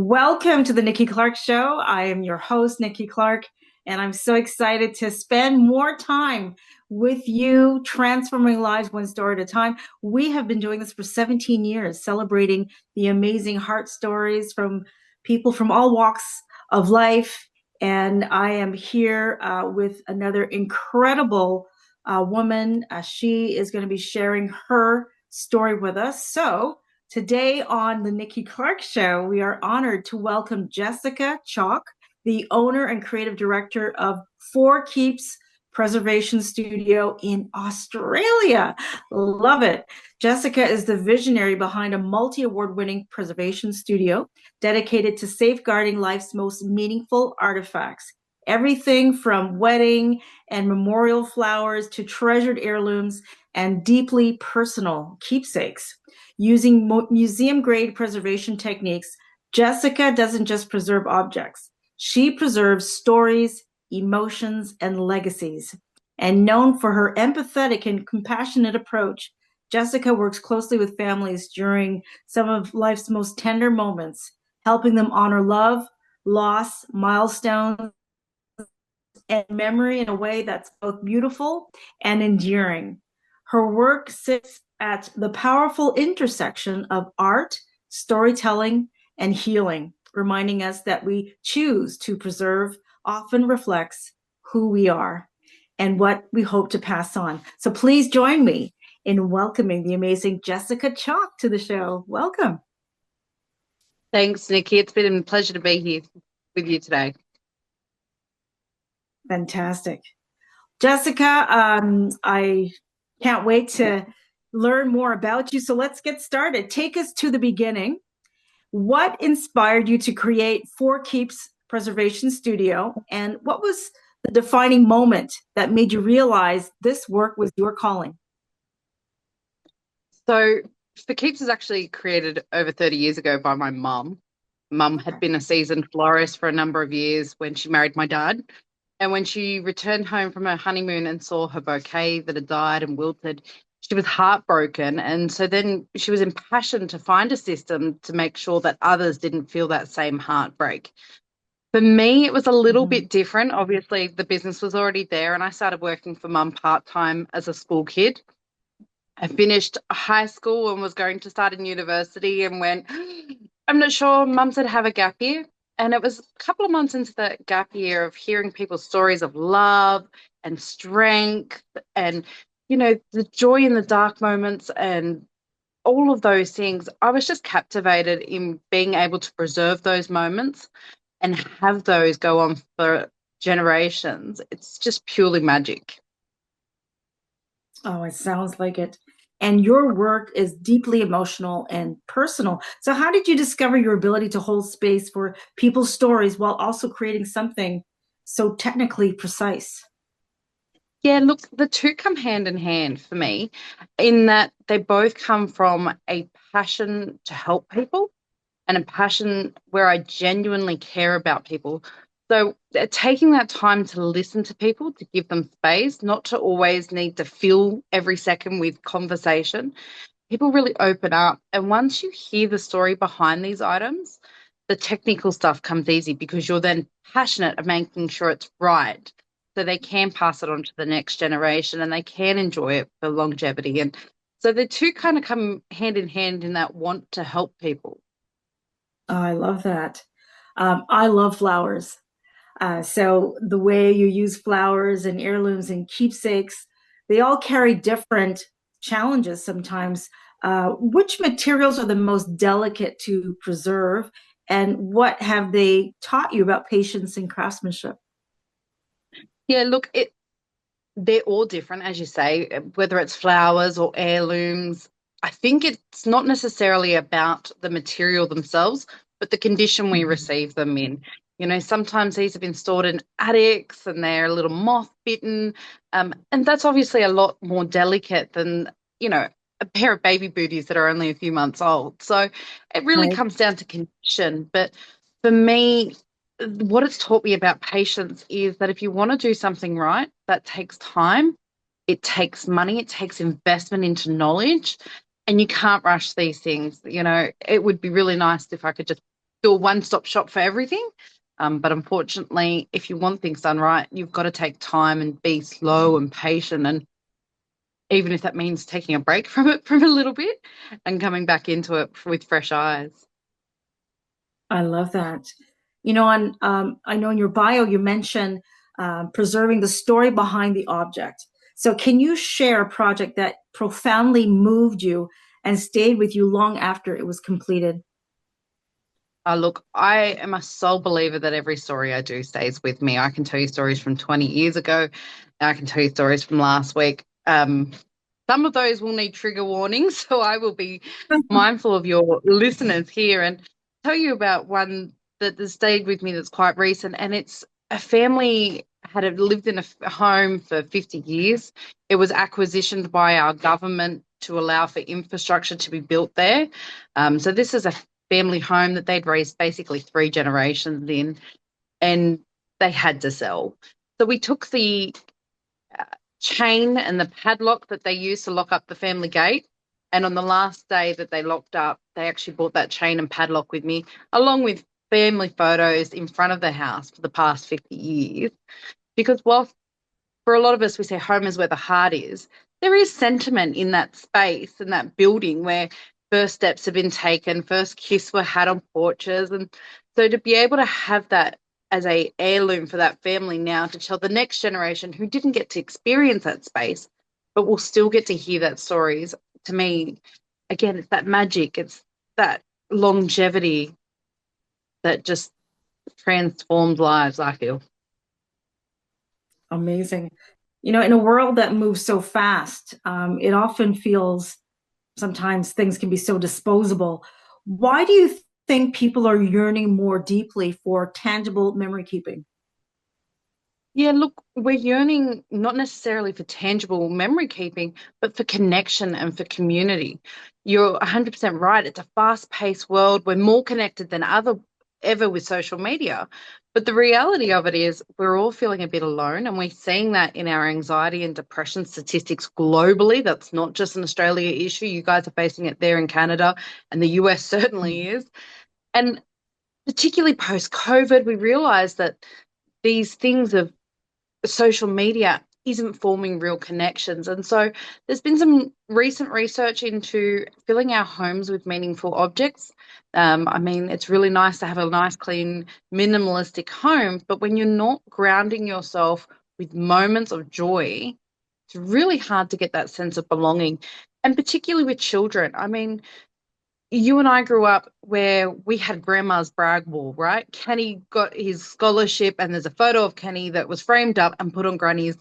Welcome to the Nikki Clarke Show. I am your host, Nikki Clarke, and I'm so excited to spend more time with you, transforming lives one story at a time. We have been doing this for 17 years, celebrating the amazing heart stories from people from all walks of life. And I am here with another incredible woman. She is going to be sharing her story with us. So, today on the Nikki Clarke Show, we are honored to welcome Jessica Chalk, the owner and creative director of Four Keeps Preservation Studio in Australia. Love it. Jessica is the visionary behind a multi-award winning preservation studio dedicated to safeguarding life's most meaningful artifacts. Everything from wedding and memorial flowers to treasured heirlooms and deeply personal keepsakes. Using museum-grade preservation techniques, Jessica doesn't just preserve objects. She preserves stories, emotions, and legacies. And known for her empathetic and compassionate approach, Jessica works closely with families during some of life's most tender moments, helping them honor love, loss, milestones, and memory in a way that's both beautiful and enduring. Her work sits at the powerful intersection of art, storytelling, and healing, reminding us that we choose to preserve often reflects who we are and what we hope to pass on. So please join me in welcoming the amazing Jessica Chalk to the show. Welcome. Thanks, Nikki. It's been a pleasure to be here with you today. Fantastic. Jessica, I can't wait to learn more about you. So let's get started. Take us to the beginning. What inspired you to create Four Keeps Preservation Studio? And what was the defining moment that made you realize this work was your calling? So, For Keeps was actually created over 30 years ago by my mum. Mum had been a seasoned florist for a number of years when she married my dad. And when she returned home from her honeymoon and saw her bouquet that had died and wilted, she was heartbroken. And so then she was impassioned to find a system to make sure that others didn't feel that same heartbreak. For me, it was a little bit different. Obviously, the business was already there, and I started working for mum part-time as a school kid. I finished high school and was going to start in university and went, I'm not sure. Mum said have a gap year. And it was a couple of months into the gap year of hearing people's stories of love and strength and, the joy in the dark moments and all of those things. I was just captivated in being able to preserve those moments and have those go on for generations. It's just purely magic. Oh, it sounds like it. And your work is deeply emotional and personal. So, how did you discover your ability to hold space for people's stories while also creating something so technically precise? Yeah, look, the two come hand in hand for me in that they both come from a passion to help people and a passion where I genuinely care about people. So taking that time to listen to people, to give them space, not to always need to fill every second with conversation. People really open up. And once you hear the story behind these items, the technical stuff comes easy because you're then passionate of making sure it's right. So they can pass it on to the next generation and they can enjoy it for longevity. And so the two kind of come hand in hand in that want to help people. Oh, I love that. I love flowers. So the way you use flowers and heirlooms and keepsakes, they all carry different challenges sometimes. Which materials are the most delicate to preserve, and what have they taught you about patience and craftsmanship? Yeah, look, they're all different, as you say, whether it's flowers or heirlooms. I think it's not necessarily about the material themselves, but the condition we Mhm. receive them in. Sometimes these have been stored in attics and they're a little moth bitten. And that's obviously a lot more delicate than, a pair of baby booties that are only a few months old. So it really Right. comes down to condition. But for me, what it's taught me about patience is that if you want to do something right, that takes time, it takes money, it takes investment into knowledge, and you can't rush these things. It would be really nice if I could just do a one-stop shop for everything. But unfortunately, if you want things done right, you've got to take time and be slow and patient. And even if that means taking a break from it for a little bit and coming back into it with fresh eyes. I love that. I know in your bio you mentioned preserving the story behind the object. So, can you share a project that profoundly moved you and stayed with you long after it was completed? Look, I am a sole believer that every story I do stays with me. I can tell you stories from 20 years ago. I can tell you stories from last week. Some of those will need trigger warnings, so I will be mindful of your listeners here and tell you about one that has stayed with me that's quite recent. And it's a family lived in a home for 50 years. It was acquisitioned by our government to allow for infrastructure to be built there. So this is a family home that they'd raised basically three generations in, and they had to sell. So we took the chain and the padlock that they used to lock up the family gate. And on the last day that they locked up, they actually brought that chain and padlock with me, along with family photos in front of the house for the past 50 years. Because whilst for a lot of us, we say home is where the heart is, there is sentiment in that space and that building where first steps have been taken, first kiss were had on porches. And so to be able to have that as a heirloom for that family now to tell the next generation who didn't get to experience that space, but will still get to hear that stories, to me, again, it's that magic, it's that longevity that just transformed lives, I feel. Amazing. In a world that moves so fast, it often feels sometimes things can be so disposable. Why do you think people are yearning more deeply for tangible memory keeping? Yeah, look, we're yearning not necessarily for tangible memory keeping, but for connection and for community. You're 100% right. It's a fast-paced world. We're more connected than ever with social media. But the reality of it is we're all feeling a bit alone, and we're seeing that in our anxiety and depression statistics globally. That's not just an Australia issue. You guys are facing it there in Canada, and the US certainly is. And particularly post-COVID, we realized that these things of social media isn't forming real connections. And so there's been some recent research into filling our homes with meaningful objects. I mean, it's really nice to have a nice, clean, minimalistic home, but when you're not grounding yourself with moments of joy, it's really hard to get that sense of belonging. And particularly with children. I mean, you and I grew up where we had grandma's brag wall, right? Kenny got his scholarship, and there's a photo of Kenny that was framed up and put on Granny's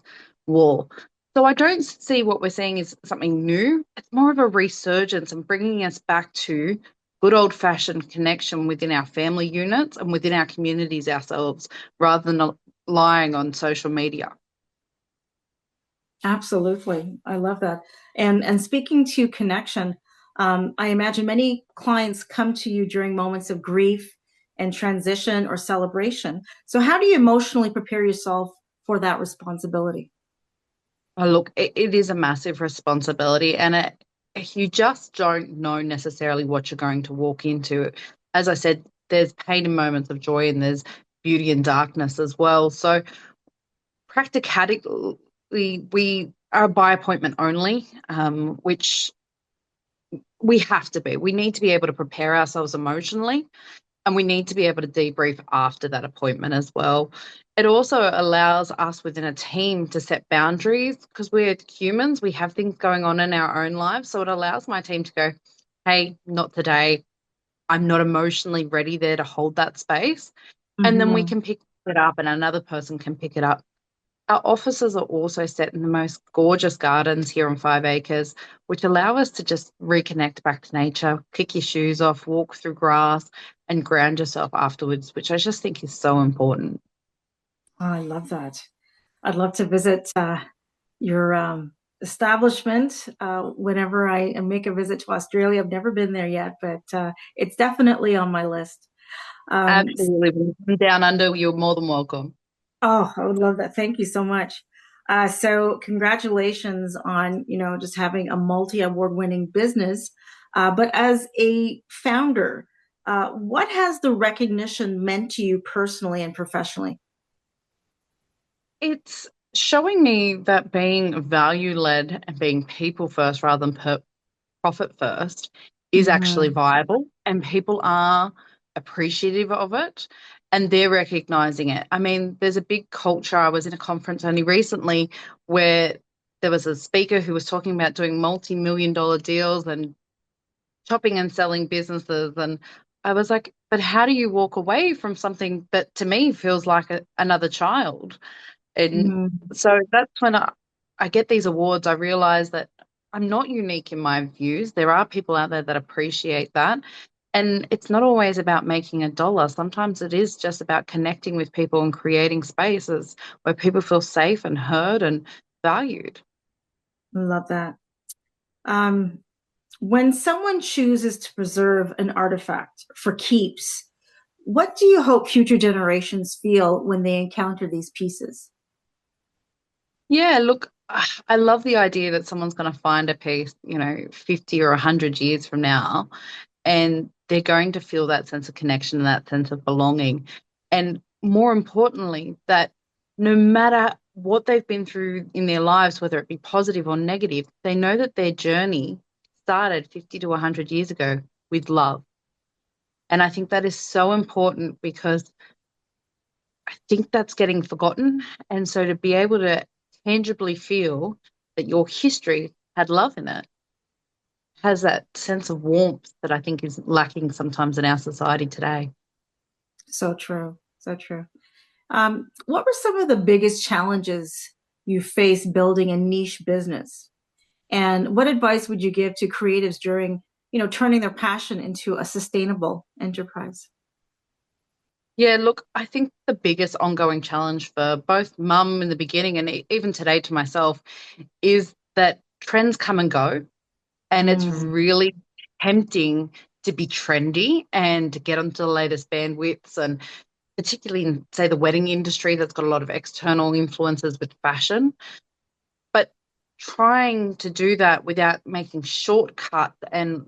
wall. So I don't see what we're seeing as something new. It's more of a resurgence and bringing us back to good old-fashioned connection within our family units and within our communities ourselves, rather than relying on social media. Absolutely. I love that. And speaking to connection, I imagine many clients come to you during moments of grief and transition or celebration. So how do you emotionally prepare yourself for that responsibility? Oh, look, it is a massive responsibility, and you just don't know necessarily what you're going to walk into. As I said, there's pain in moments of joy, and there's beauty in darkness as well. So, practically, we are by appointment only, which we have to be. We need to be able to prepare ourselves emotionally, and we need to be able to debrief after that appointment as well. It also allows us within a team to set boundaries because we're humans. We have things going on in our own lives. So it allows my team to go, hey, not today. I'm not emotionally ready there to hold that space. And then we Mhm. can pick it up and another person can pick it up. Our offices are also set in the most gorgeous gardens here on 5 acres, which allow us to just reconnect back to nature, kick your shoes off, walk through grass, and ground yourself afterwards, which I just think is so important. Oh, I love that. I'd love to visit your establishment whenever I make a visit to Australia. I've never been there yet, but it's definitely on my list. Um, Absolutely. When you come down under, you're more than welcome. oh, I would love that. Thank you so much. So congratulations on, just having a multi-award winning business. But as a founder, What has the recognition meant to you personally and professionally? It's showing me that being value led and being people first rather than profit first is actually Mhm. viable and people are appreciative of it and they're recognizing it. I mean, there's a big culture. I was in a conference only recently where there was a speaker who was talking about doing multi-million dollar deals and chopping and selling businesses. And I was like, but how do you walk away from something that to me feels like another child? And Mhm. so that's when I get these awards, I realize that I'm not unique in my views. There are people out there that appreciate that. And it's not always about making a dollar. Sometimes it is just about connecting with people and creating spaces where people feel safe and heard and valued. Love that. Um, when someone chooses to preserve an artifact for keeps, what do you hope future generations feel when they encounter these pieces? Yeah, look, I love the idea that someone's going to find a piece, 50 or 100 years from now, and they're going to feel that sense of connection and that sense of belonging. And more importantly, that no matter what they've been through in their lives, whether it be positive or negative, they know that their journey started 50 to 100 years ago with love. And I think that is so important because I think that's getting forgotten. And so to be able to tangibly feel that your history had love in it has that sense of warmth that I think is lacking sometimes in our society today. So true. So true. What were some of the biggest challenges you faced building a niche business? And what advice would you give to creatives during, turning their passion into a sustainable enterprise? Yeah, look, I think the biggest ongoing challenge for both mum in the beginning and even today to myself is that trends come and go, and it's Mm, really tempting to be trendy and to get onto the latest bandwidths and particularly in, say, the wedding industry that's got a lot of external influences with fashion. But trying to do that without making shortcuts and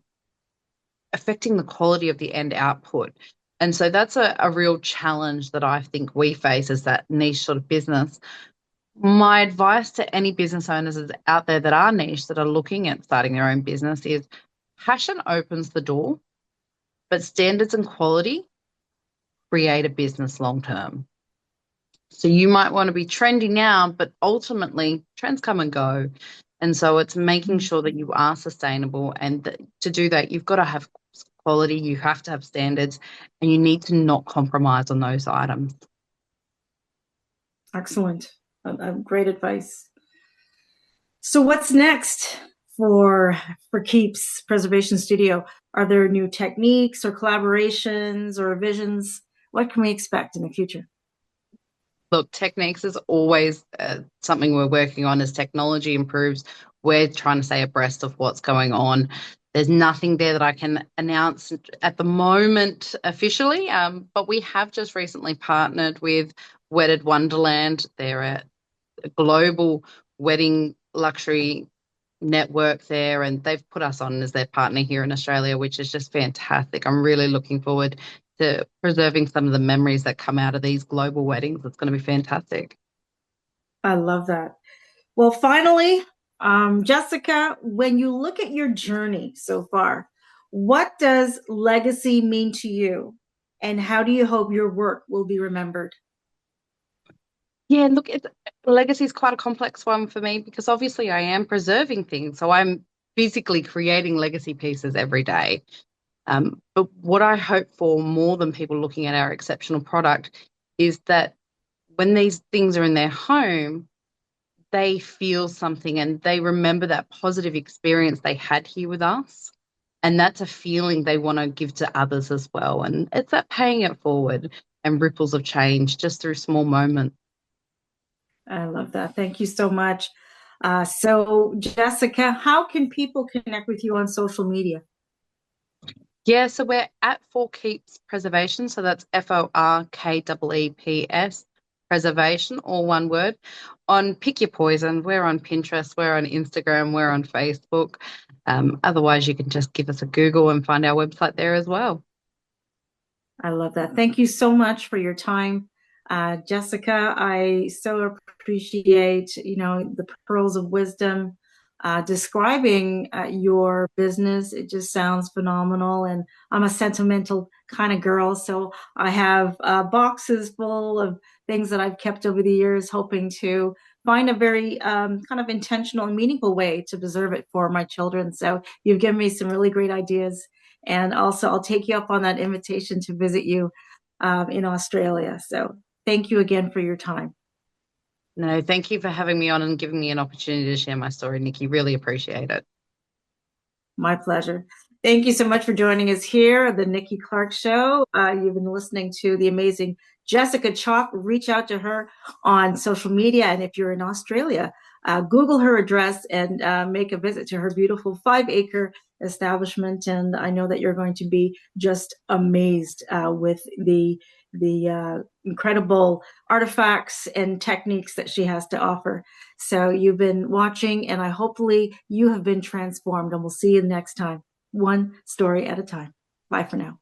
affecting the quality of the end output. And so that's a real challenge that I think we face as that niche sort of business. My advice to any business owners out there that are niche, that are looking at starting their own business is passion opens the door, but standards and quality create a business long term. So you might want to be trendy now, but ultimately trends come and go. And so it's making mm, sure that you are sustainable. And to do that, you've got to have quality, you have to have standards, and you need to not compromise on those items. excellent. Great advice. So what's next for Keeps Preservation Studio? Are there new techniques or collaborations or visions? What can we expect in the future? Look, techniques is always something we're working on as technology improves. We're trying to stay abreast of what's going on. There's nothing there that I can announce at the moment officially, but we have just recently partnered with Wedded Wonderland. They're a global wedding luxury network there, and they've put us on as their partner here in Australia, which is just fantastic. I'm really looking forward to preserving some of the memories that come out of these global weddings. It's going to be fantastic. I love that. Well, finally, Jessica, when you look at your journey so far, what does legacy mean to you? And how do you hope your work will be remembered? Yeah, look, legacy is quite a complex one for me because obviously I am preserving things. So I'm physically creating legacy pieces every day. But what I hope for more than people looking at our exceptional product is that when these things are in their home, they feel something and they remember that positive experience they had here with us. And that's a feeling they want to give to others as well. And it's that paying it forward and ripples of change just through small moments. I love that. Thank you so much. So, Jessica, how can people connect with you on social media? Yeah, so we're at For Keeps Preservation. So that's FORKEEPS Preservation, all one word. On Pick Your Poison, we're on Pinterest, we're on Instagram, we're on Facebook. Otherwise, you can just give us a Google and find our website there as well. I love that. Thank you so much for your time, Jessica. I so appreciate, the pearls of wisdom, describing your business. It just sounds phenomenal. And I'm a sentimental kind of girl, so I have boxes full of things that I've kept over the years, hoping to find a very kind of intentional and meaningful way to preserve it for my children. So you've given me some really great ideas. And also, I'll take you up on that invitation to visit you in Australia. So thank you again for your time. No, thank you for having me on and giving me an opportunity to share my story, Nikki. Really appreciate it. My pleasure. Thank you so much for joining us here, the Nikki Clarke Show. You've been listening to the amazing Jessica Chalk. Reach out to her on social media. And if you're in Australia, Google her address and make a visit to her beautiful 5-acre establishment. And I know that you're going to be just amazed with the incredible artifacts and techniques that she has to offer. So you've been watching, and I hopefully you have been transformed. And we'll see you next time, one story at a time. Bye for now.